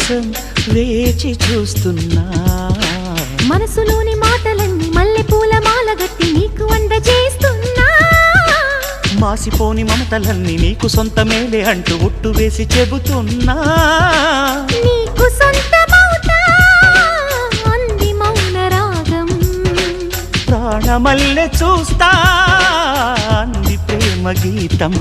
కోసం వేచి చూస్తున్నా. మనసులోని మాటలన్నీ మల్లెపూల మాలగట్టి నీకు అందజేస్తున్నా. మాసిపోని మమతలన్నీ నీకు సొంతమేలే అంటూ ఒట్టు వేసి చెబుతున్నా. నీకు సొంతమవుతా అంది మౌన రాగం. ప్రాణమల్లె చూస్తా అంది ప్రేమ గీతం.